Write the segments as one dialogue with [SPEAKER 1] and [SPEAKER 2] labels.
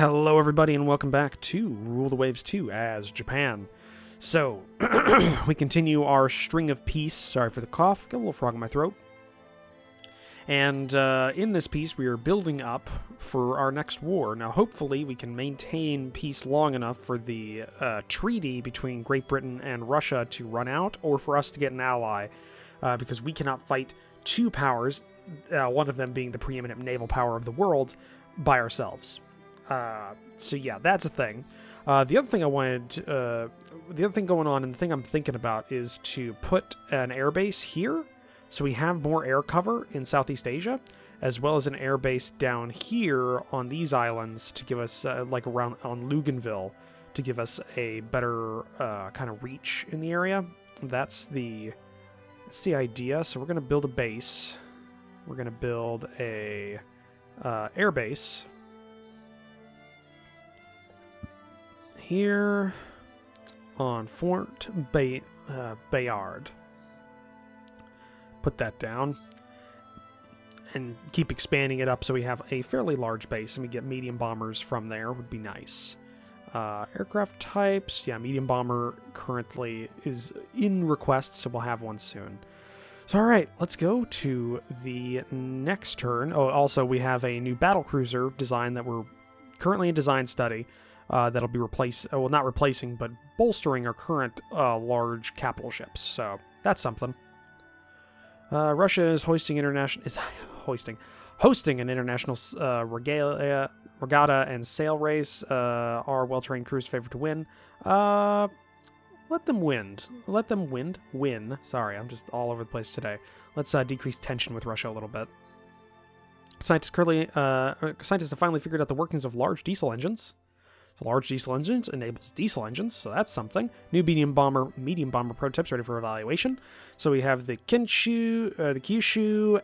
[SPEAKER 1] Hello everybody and welcome back to Rule the Waves 2 as Japan. So, we continue our string of peace. Sorry for the cough, got a little frog in my throat. And in this piece we are building up for our next war. Now hopefully we can maintain peace long enough for the treaty between Great Britain and Russia to run out, or for us to get an ally, because we cannot fight two powers, one of them being the preeminent naval power of the world, by ourselves. So yeah, that's a thing. The other thing the other thing going on, and the thing I'm thinking about, is to put an airbase here, so we have more air cover in Southeast Asia, as well as an airbase down here on these islands to give us, like around on Luganville, to give us a better kind of reach in the area. That's the idea. So we're going to build a base. We're going to build a airbase here on Fort Bayard. Put that down and keep expanding it up so we have a fairly large base and we get medium bombers from there. Would be nice. Aircraft types, yeah, medium bomber currently is in request, so we'll have one soon. So alright, let's go to the next turn. Oh, also we have a new battlecruiser design that we're currently in design study. That'll be not replacing, but bolstering our current large capital ships. So that's something. Russia is hosting an international regatta and sail race. Our well-trained crews favored to win. Let them win. Sorry, I'm just all over the place today. Let's decrease tension with Russia a little bit. Scientists have finally figured out the workings of large diesel engines. Large diesel engines enables diesel engines, so that's something. New medium bomber prototypes ready for evaluation. So we have the Kyushu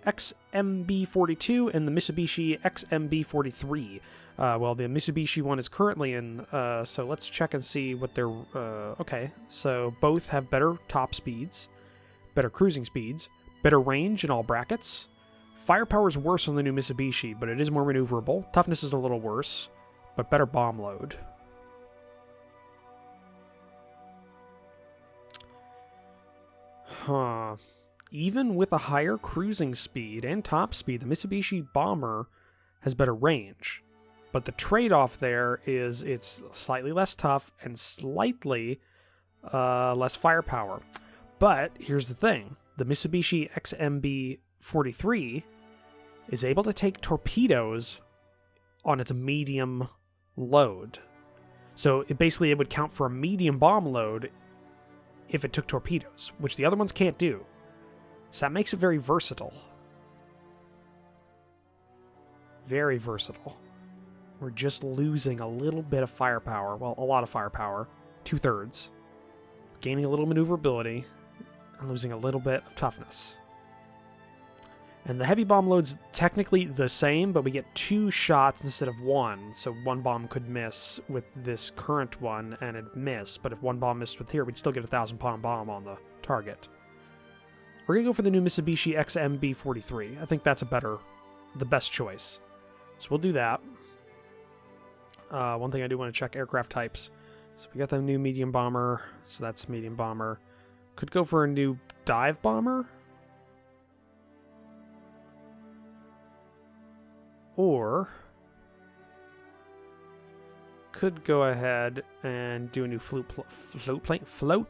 [SPEAKER 1] XMB-42 and the Mitsubishi XMB-43. Well, the Mitsubishi one is currently in, so let's check and see what they're... okay, so both have better top speeds, better cruising speeds, better range in all brackets. Firepower is worse on the new Mitsubishi, but it is more maneuverable. Toughness is a little worse, but better bomb load. Even with a higher cruising speed and top speed, the Mitsubishi Bomber has better range. But the trade-off there is it's slightly less tough and slightly less firepower. But here's the thing. The Mitsubishi XMB-43 is able to take torpedoes on its medium load. So it would count for a medium bomb load if it took torpedoes, which the other ones can't do. So that makes it very versatile. Very versatile. We're just losing a little bit of firepower. Well, a lot of firepower. 2/3. Gaining a little maneuverability and losing a little bit of toughness. And the heavy bomb load's technically the same, but we get 2 shots instead of 1. So 1 bomb could miss with this current one, and it'd miss. But if 1 bomb missed with here, we'd still get a 1,000-pound bomb on the target. We're going to go for the new Mitsubishi XMB-43. I think that's the best choice. So we'll do that. One thing I do want to check aircraft types. So we got the new medium bomber, so that's medium bomber. Could go for a new dive bomber. Or could go ahead and do a new float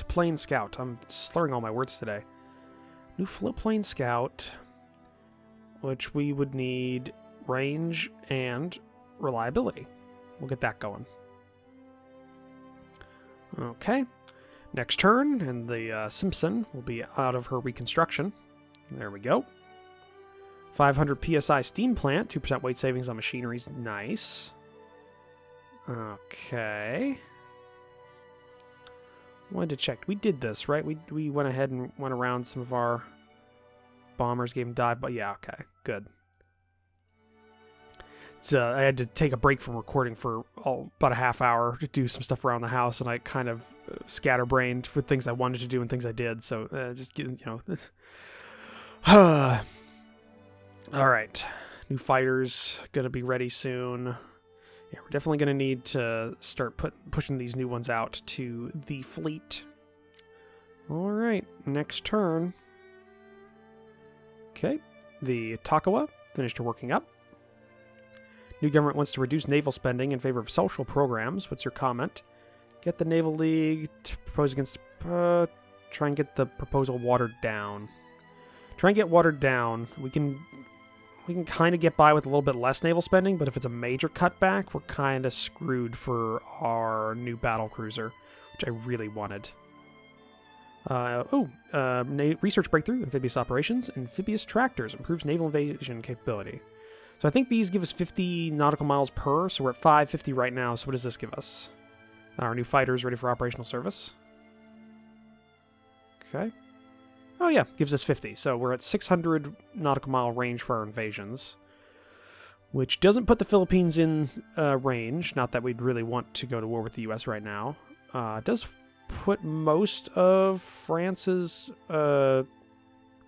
[SPEAKER 1] plane scout. I'm slurring all my words today. New float plane scout, which we would need range and reliability. We'll get that going. Okay. Next turn, and the Simpson will be out of her reconstruction. There we go. 500 PSI steam plant, 2% weight savings on machineries. Nice. Okay. Wanted to check. We did this, right? We went ahead and went around some of our bombers, gave them dive, but yeah, okay. Good. So I had to take a break from recording for about a half hour to do some stuff around the house, and I kind of scatterbrained with things I wanted to do and things I did, so just, Alright. New fighters gonna be ready soon. Yeah, we're definitely going to need to start pushing these new ones out to the fleet. All right, next turn. Okay, the Takawa finished working up. New government wants to reduce naval spending in favor of social programs. What's your comment? Get the Naval League to propose against... try and get the proposal watered down. Try and get watered down. We can kind of get by with a little bit less naval spending, but if it's a major cutback, we're kind of screwed for our new battle cruiser, which I really wanted. Research breakthrough, amphibious operations, amphibious tractors, improves naval invasion capability. So I think these give us 50 nautical miles per, so we're at 550 right now, so what does this give us? Our new fighters ready for operational service. Okay. Oh yeah, gives us 50. So we're at 600 nautical mile range for our invasions, which doesn't put the Philippines in range. Not that we'd really want to go to war with the U.S. right now. It does put most of France's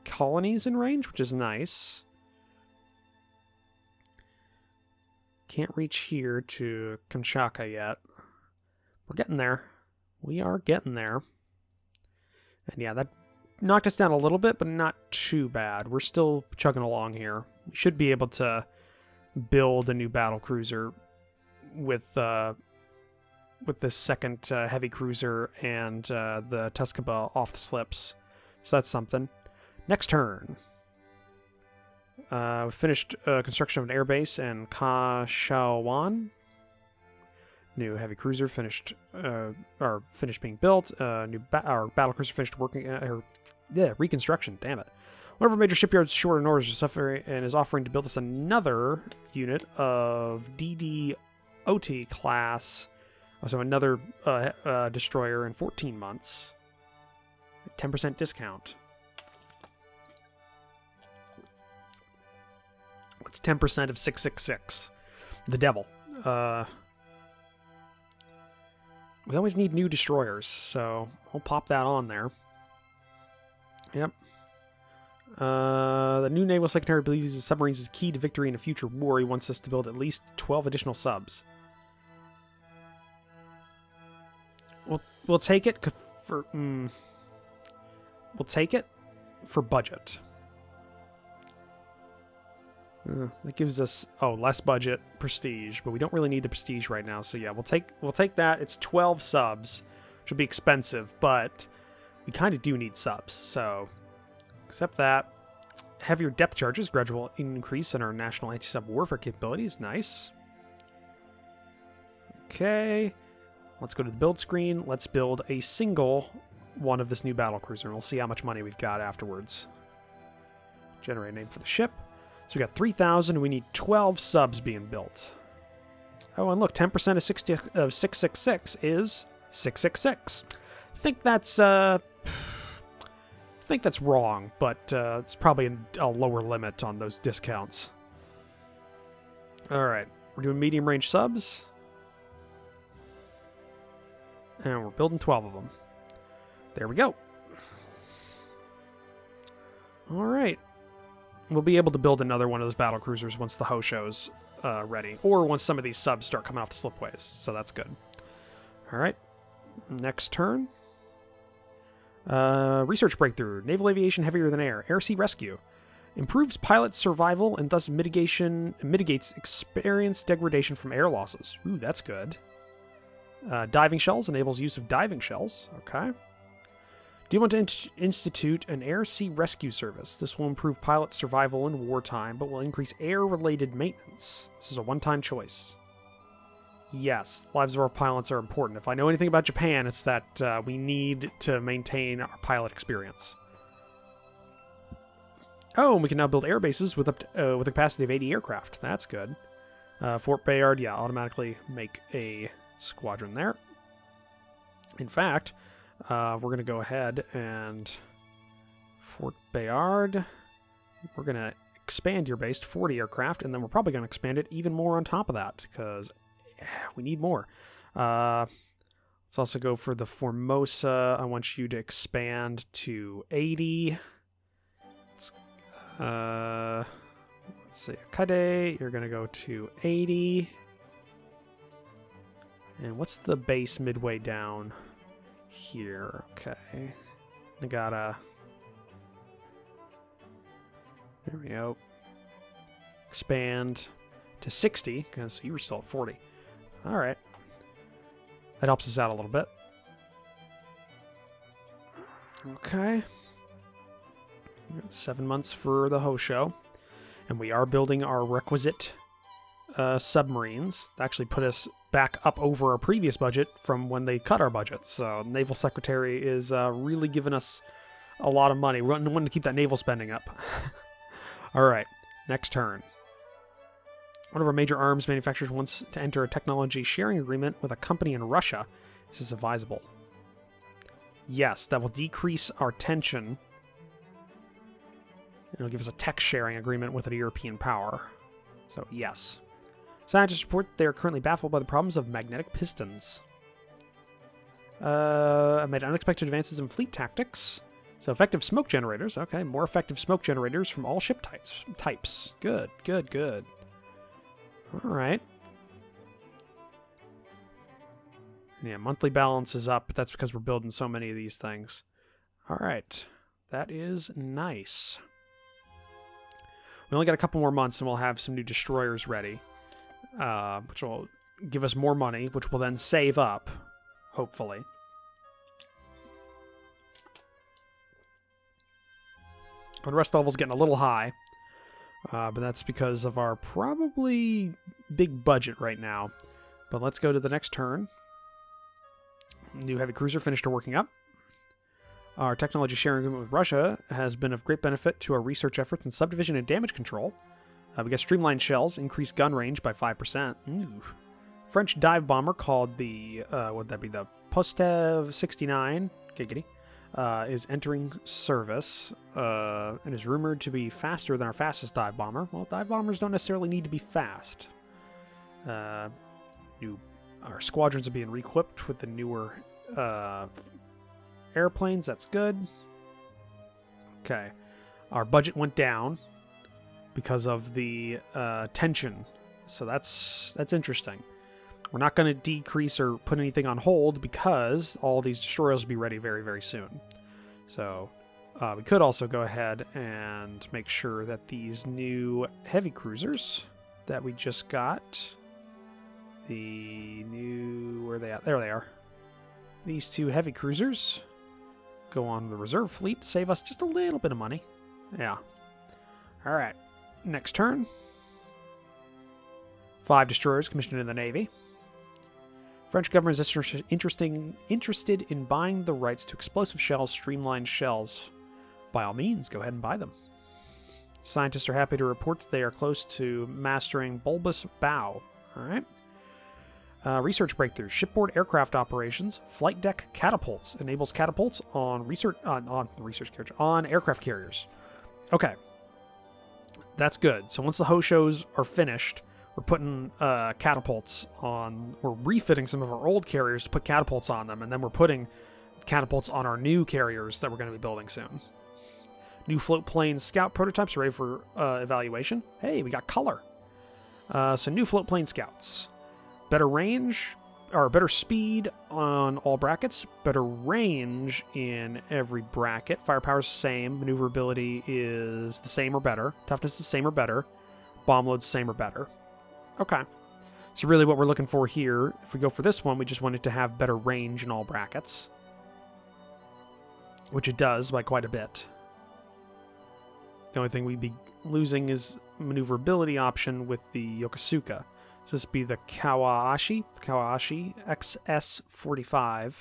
[SPEAKER 1] colonies in range, which is nice. Can't reach here to Kamchatka yet. We're getting there. We are getting there. And yeah, that knocked us down a little bit, but not too bad. We're still chugging along here. We should be able to build a new battle cruiser with this second heavy cruiser and the Tuskaba off the slips. So that's something. Next turn. We finished construction of an airbase in Kashawan. New heavy cruiser finished being built. Our battle cruiser finished working. Reconstruction. Damn it! One of our major shipyards, short in orders, is suffering and is offering to build us another unit of DDOT class. So another destroyer in 14 months. 10% discount. What's 10% of 666? The devil. We always need new destroyers, so we'll pop that on there. Yep. The new naval secretary believes the submarines is key to victory in a future war. He wants us to build at least 12 additional subs. We'll take it for we'll take it for budget. That gives us less budget, prestige, but we don't really need the prestige right now. So yeah, we'll take that. It's 12 subs, which will be expensive, but we kind of do need subs. So accept that. Heavier depth charges, gradual increase in our national anti-sub warfare capabilities. Nice. Okay, let's go to the build screen. Let's build a single one of this new battle cruiser, and we'll see how much money we've got afterwards. Generate a name for the ship. So we got 3,000, and we need 12 subs being built. Oh, and look, 10% of 666 is 666. I think that's wrong, but it's probably a lower limit on those discounts. All right, we're doing medium range subs, and we're building 12 of them. There we go. All right. We'll be able to build another one of those battle cruisers once the Hosho's ready, or once some of these subs start coming off the slipways, so that's good. All right, next turn. Research breakthrough, naval aviation heavier than air, air-sea rescue. Improves pilot survival and thus mitigates experience degradation from air losses. Ooh, that's good. Diving shells enables use of diving shells. Okay. Do you want to institute an air-sea rescue service? This will improve pilot survival in wartime, but will increase air-related maintenance. This is a one-time choice. Yes, lives of our pilots are important. If I know anything about Japan, it's that we need to maintain our pilot experience. Oh, and we can now build air bases with a capacity of 80 aircraft. That's good. Fort Bayard, yeah, automatically make a squadron there. In fact, we're going to go ahead and Fort Bayard, we're going to expand your base to 40 aircraft, and then we're probably going to expand it even more on top of that, because we need more. Let's also go for the Formosa. I want you to expand to 80. Let's see, Kade, you're going to go to 80. And what's the base midway down here? Okay. I gotta... There we go. Expand to 60, because you were still at 40. Alright. That helps us out a little bit. Okay. 7 months for the Ho show. And we are building our requisite submarines. That actually put us back up over our previous budget from when they cut our budget. So Naval Secretary is really giving us a lot of money. We want to keep that naval spending up. Alright, next turn. One of our major arms manufacturers wants to enter a technology sharing agreement with a company in Russia. Is this advisable? Yes, that will decrease our tension. It'll give us a tech sharing agreement with a European power. So, yes. Scientists report they are currently baffled by the problems of magnetic pistons. Made unexpected advances in fleet tactics. So, effective smoke generators. Okay, more effective smoke generators from all ship types. Good, good, good. Alright. Yeah, monthly balance is up, but that's because we're building so many of these things. Alright. That is nice. We only got a couple more months and we'll have some new destroyers ready. Which will give us more money, which will then save up, hopefully. Our rest level's getting a little high. But that's because of our probably big budget right now. But let's go to the next turn. New heavy cruiser finished working up. Our technology sharing agreement with Russia has been of great benefit to our research efforts in subdivision and damage control. We get streamlined shells, increased gun range by 5%. Ooh. French dive bomber called the, would that be the Postev 69? Giggity. Is entering service and is rumored to be faster than our fastest dive bomber. Well, dive bombers don't necessarily need to be fast. Our squadrons are being re-equipped with the newer airplanes. That's good. Okay. Our budget went down because of the tension. So that's interesting. We're not going to decrease or put anything on hold because all these destroyers will be ready very, very soon. So we could also go ahead and make sure that these new heavy cruisers that we just got, the new, where are they at? There they are. These two heavy cruisers go on the reserve fleet to save us just a little bit of money. Yeah. All right. Next turn. 5 destroyers commissioned in the Navy. French government is interested in buying the rights to explosive shells, streamlined shells. By all means, go ahead and buy them. Scientists are happy to report that they are close to mastering bulbous bow. All right. Research breakthroughs: shipboard aircraft operations, flight deck catapults enables catapults on on aircraft carriers. Okay, that's good. So once the Ho shows are finished, we're putting catapults on. We're refitting some of our old carriers to put catapults on them, and then we're putting catapults on our new carriers that we're going to be building soon. New float plane scout prototypes are ready for evaluation. Hey, we got color. So new float plane scouts. Better range, or better speed on all brackets. Better range in every bracket. Firepower is the same. Maneuverability is the same or better. Toughness is the same or better. Bomb load's the same or better. Okay. So really what we're looking for here, if we go for this one, we just want it to have better range in all brackets. Which it does by quite a bit. The only thing we'd be losing is maneuverability option with the Yokosuka. So this would be the Kawashi XS45,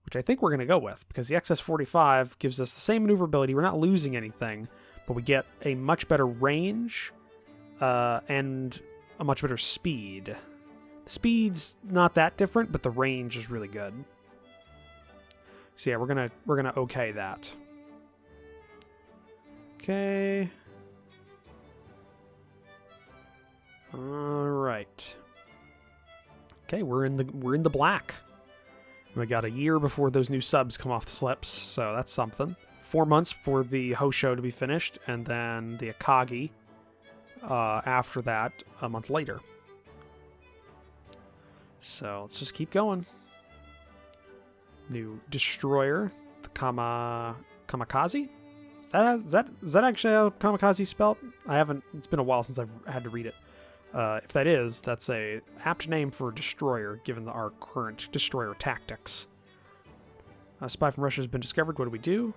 [SPEAKER 1] which I think we're going to go with, because the XS45 gives us the same maneuverability. We're not losing anything, but we get a much better range and a much better speed. The speed's not that different, but the range is really good. So yeah, we're gonna okay that. Okay. All right. Okay, we're in the black. We got a year before those new subs come off the slips, so that's something. 4 months for the Ho show to be finished, and then the Akagi after that a month later. So let's just keep going. New destroyer, the Kamikaze? Is that actually how Kamikaze is spelled? I haven't, it's been a while since I've had to read it. If that is, that's a apt name for a destroyer, given our current destroyer tactics. A spy from Russia has been discovered. What do we do?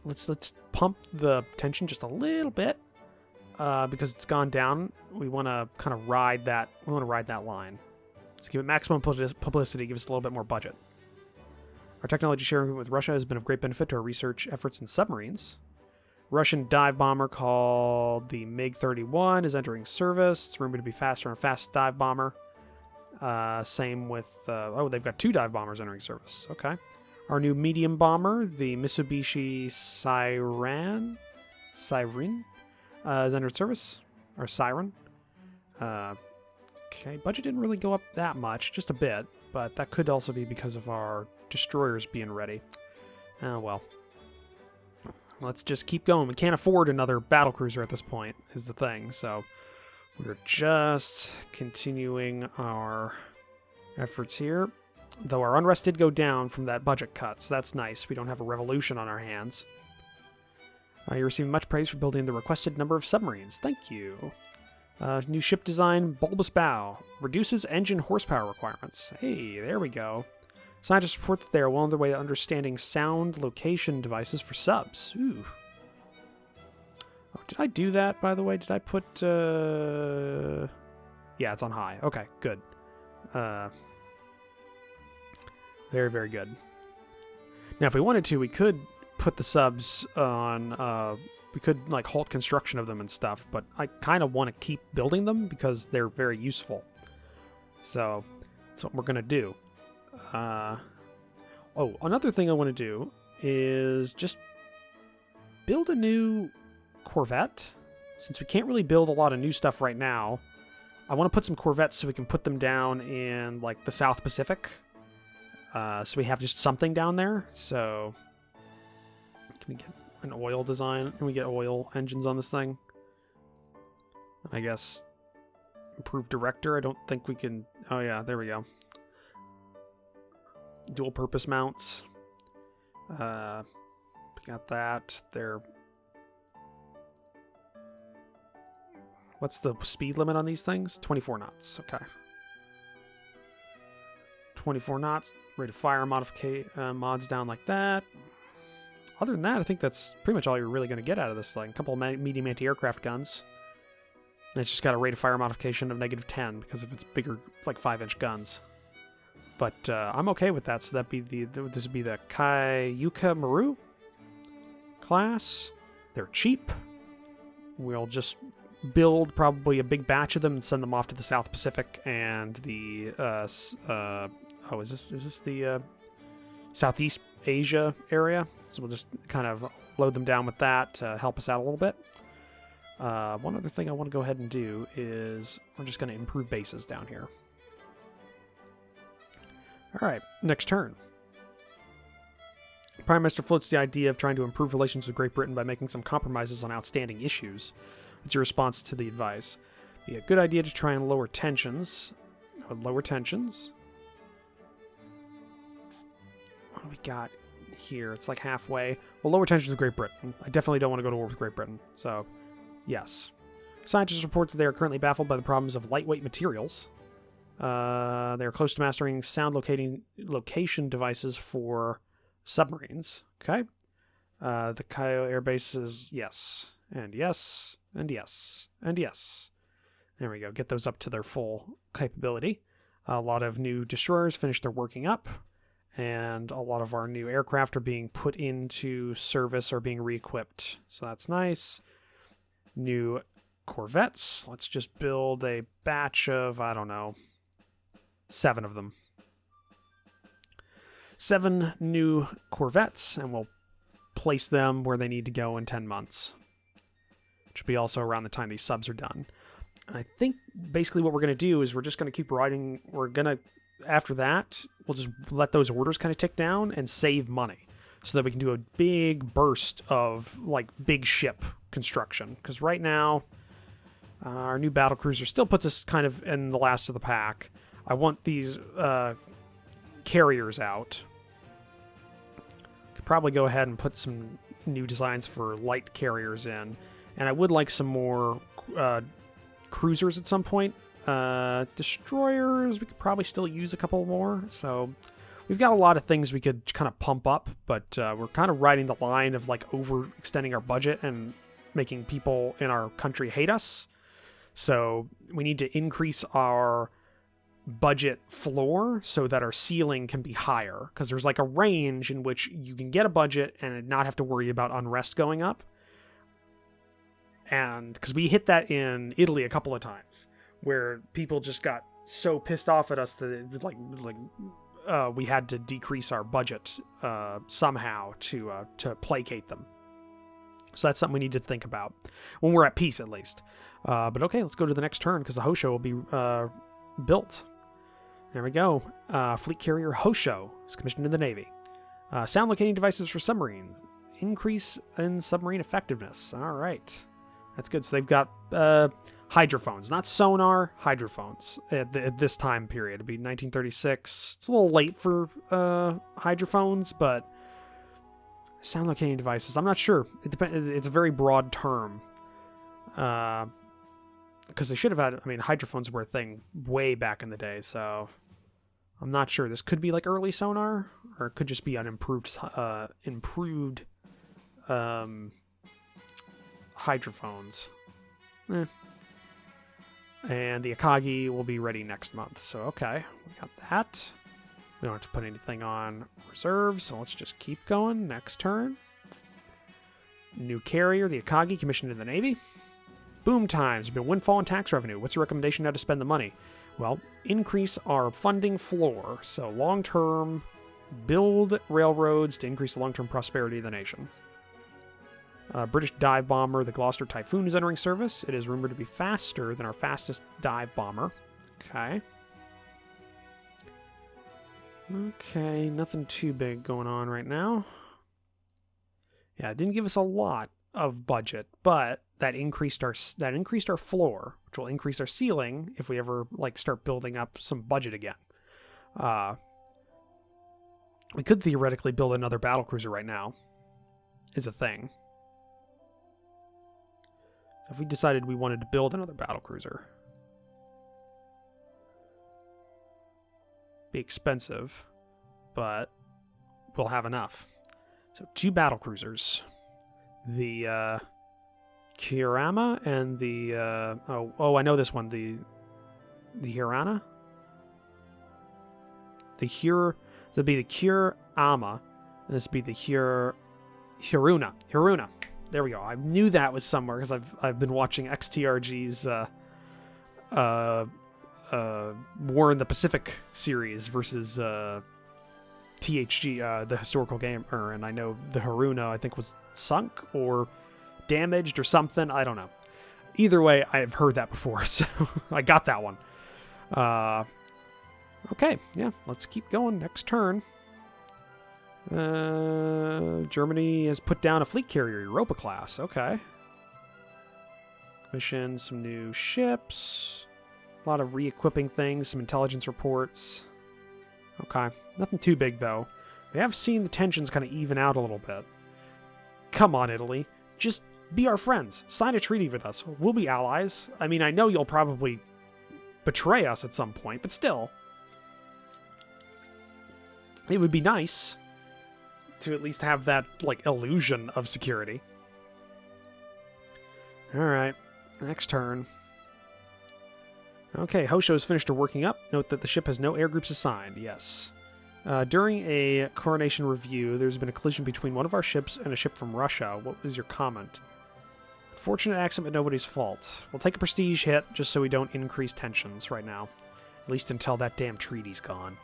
[SPEAKER 1] Let's pump the tension just a little bit, because it's gone down. We want to kind of ride that. We want to ride that line. Let's give it maximum publicity. Give us a little bit more budget. Our technology sharing with Russia has been of great benefit to our research efforts in submarines. Russian dive bomber called the MiG-31 is entering service. It's rumored to be faster and a fast dive bomber. Same with... oh, they've got 2 dive bombers entering service. Okay. Our new medium bomber, the Mitsubishi Siren, is entered service. Or Siren. Okay, budget didn't really go up that much, just a bit. But that could also be because of our destroyers being ready. Oh, well. Let's just keep going. We can't afford another battlecruiser at this point, is the thing. So we're just continuing our efforts here. Though our unrest did go down from that budget cut, so that's nice. We don't have a revolution on our hands. You're receiving much praise for building the requested number of submarines. Thank you. New ship design, bulbous bow. Reduces engine horsepower requirements. Hey, there we go. Scientists report that they are well on their way to understanding sound location devices for subs. Ooh. Oh, did I do that, by the way? Did I put... Yeah, it's on high. Okay, good. Very, very good. Now, if we wanted to, we could put the subs on... we could, like, halt construction of them and stuff, but I kind of want to keep building them because they're very useful. So, that's what we're going to do. Oh, another thing I want to do is just build a new Corvette. Since we can't really build a lot of new stuff right now, I want to put some Corvettes so we can put them down in, like, the South Pacific. So we have just something down there. So, can we get an oil design? Can we get oil engines on this thing? I guess improve director. I don't think we can... Oh, yeah, there we go. Dual purpose mounts. Got that. They're... What's the speed limit on these things? 24 knots. Okay. 24 knots. Rate of fire mods down like that. Other than that, I think that's pretty much all you're really going to get out of this thing. A couple of medium anti-aircraft guns. And it's just got a rate of fire modification of -10 because of its bigger, like 5-inch guns. But I'm okay with that. So this would be the Kayuka Maru class. They're cheap. We'll just build probably a big batch of them and send them off to the South Pacific and the is this the Southeast Asia area? So we'll just kind of load them down with that to help us out a little bit. One other thing I want to go ahead and do is we're just going to improve bases down here. All right, next turn. Prime Minister floats the idea of trying to improve relations with Great Britain by making some compromises on outstanding issues. What's your response to the advice? Be a good idea to try and lower tensions. Lower tensions. What do we got here? It's like halfway. Well, lower tensions with Great Britain. I definitely don't want to go to war with Great Britain. So, yes. Scientists report that they are currently baffled by the problems of lightweight materials. They are close to mastering sound location devices for submarines. Okay. The Kaio Air Base is yes. And yes. And yes. And yes. There we go. Get those up to their full capability. A lot of new destroyers finished their working up. And a lot of our new aircraft are being put into service or being re-equipped. So that's nice. New Corvettes. Let's just build a batch of, I don't know, 7 of them. 7 new Corvettes, and we'll place them where they need to go in 10 months. Which will be also around the time these subs are done. And I think basically what we're going to do is we're just going to keep riding. We're going to, after that, we'll just let those orders kind of tick down and save money so that we can do a big burst of, like, big ship construction. Because right now, Our new battlecruiser still puts us kind of in the last of the pack. I want these carriers out. Could probably go ahead and put some new designs for light carriers in. And I would like some more cruisers at some point. Destroyers, we could probably still use a couple more. So we've got a lot of things we could kind of pump up, but we're kind of riding the line of like overextending our budget and making people in our country hate us. So we need to increase our budget floor so that our ceiling can be higher, because there's like a range in which you can get a budget and not have to worry about unrest going up. And because we hit that in Italy a couple of times, where people just got so pissed off at us that we had to decrease our budget somehow to placate them. So that's something we need to think about when we're at peace, at least. But okay, let's go to the next turn, because the Hosho will be built. There we go. Fleet carrier Hosho is commissioned in the Navy. Sound locating devices for submarines. Increase in submarine effectiveness. All right. That's good. So they've got hydrophones, not sonar, hydrophones at this time period. It'd be 1936. It's a little late for hydrophones, but sound locating devices. I'm not sure. It depends. It's a very broad term. Because they should have had, I mean, hydrophones were a thing way back in the day, so I'm not sure. This could be like early sonar, or it could just be an improved hydrophones. And the Akagi will be ready next month, so okay, we got that. We don't have to put anything on reserve, so let's just keep going. Next turn. New carrier, the Akagi, commissioned in the Navy. Boom times. There's been windfall and tax revenue. What's your recommendation now to spend the money? Well, increase our funding floor. So long-term, build railroads to increase the long-term prosperity of the nation. British dive bomber, the Gloucester Typhoon, is entering service. It is rumored to be faster than our fastest dive bomber. Okay. Okay, nothing too big going on right now. Yeah, it didn't give us a lot of budget, but that increased our floor, which will increase our ceiling if we ever like start building up some budget again. We could theoretically build another battlecruiser right now, is a thing. If we decided we wanted to build another battlecruiser, be expensive, but we'll have enough. So 2 battlecruisers. The Kirama and the I know this one, the Hirana. This would be the Kirama, and this would be the Hiruna. There we go. I knew that was somewhere because I've been watching XTRG's War in the Pacific series versus THG, the historical gamer, and I know the Haruna, I think, was sunk or damaged or something. I don't know. Either way, I've heard that before, so I got that one. Okay, yeah, let's keep going. Next turn. Germany has put down a fleet carrier, Europa class. Okay. Commission some new ships. A lot of re-equipping things, some intelligence reports. Okay. Nothing too big, though. We have seen the tensions kind of even out a little bit. Come on, Italy. Just be our friends. Sign a treaty with us. We'll be allies. I mean, I know you'll probably betray us at some point, but still. It would be nice to at least have that, like, illusion of security. Alright. Next turn. Okay, Hosho's finished her working up. Note that the ship has no air groups assigned. Yes. During a coronation review, there's been a collision between one of our ships and a ship from Russia. What was your comment? Fortunate accident, but nobody's fault. We'll take a prestige hit just so we don't increase tensions right now. At least until that damn treaty's gone.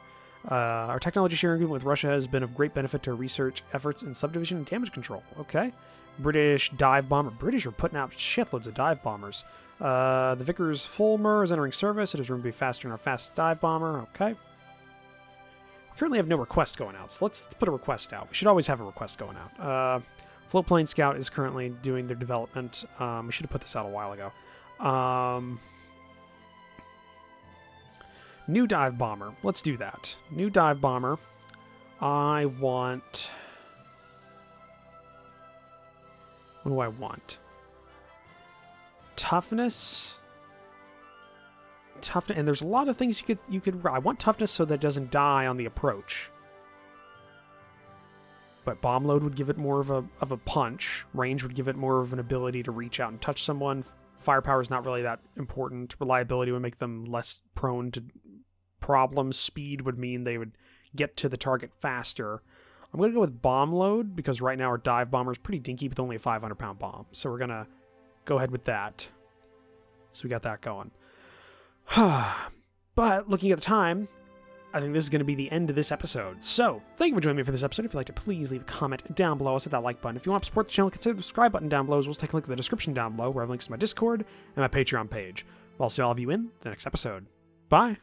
[SPEAKER 1] Our technology sharing agreement with Russia has been of great benefit to our research efforts in subdivision and damage control. Okay. British dive bomber. British are putting out shitloads of dive bombers. The Vickers Fulmer is entering service. It is room to be faster than our fast dive bomber. Okay. We currently have no request going out, so let's put a request out. We should always have a request going out. Floatplane Scout is currently doing their development. We should have put this out a while ago. New dive bomber. Let's do that. New dive bomber. I want... What do I want? Toughness. Toughness, and there's a lot of things you could. I want toughness so that it doesn't die on the approach. But bomb load would give it more of a punch. Range would give it more of an ability to reach out and touch someone. Firepower is not really that important. Reliability would make them less prone to problems. Speed would mean they would get to the target faster. I'm going to go with bomb load because right now our dive bomber is pretty dinky with only a 500-pound bomb. So we're going to go ahead with that. So we got that going. But looking at the time, I think this is going to be the end of this episode. So, thank you for joining me for this episode. If you'd like to, please leave a comment down below. Also hit that like button. If you want to support the channel, consider the subscribe button down below, as well as take a look at the description down below, where I have links to my Discord and my Patreon page. I'll see all of you in the next episode. Bye!